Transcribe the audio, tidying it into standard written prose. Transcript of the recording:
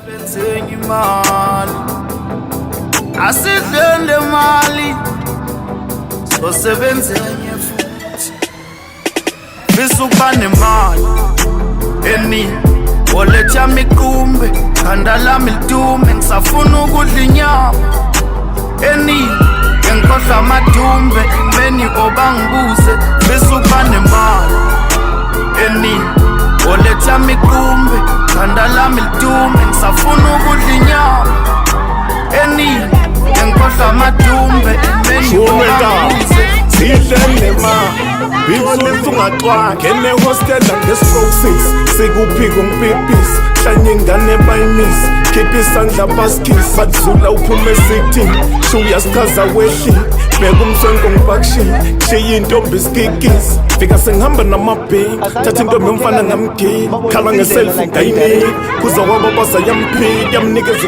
Benzenga imali asidlele mali sosebenzenye futhi fisa ukuba nemali eningi oletha miqumbe khanda lami lidume ngisafuna ukudla inyama eningi ngikhohlwa amadumbe emeni obangibuze fisa ukuba nemali eningi oletha miqumbe khanda lami lidume ngisafuna ukudla inyama eningi ngikhohlwa amadumbe emeni obangibuze Sidlele bills ungaxwa ngene hostel ngestroke 6 sikuphiko ngipipisi hlanye ingane bayimisi khipha isandla baskis badlula uphume sitting shuya sichaza wehli beka umswenko ngipakishini shiya intombi isikikisi fika sengihamba namabheki thatha intombi yomfana ngamgili khala ngeselfie ngayiniki kuza kwabo baza yamphika yamnikeza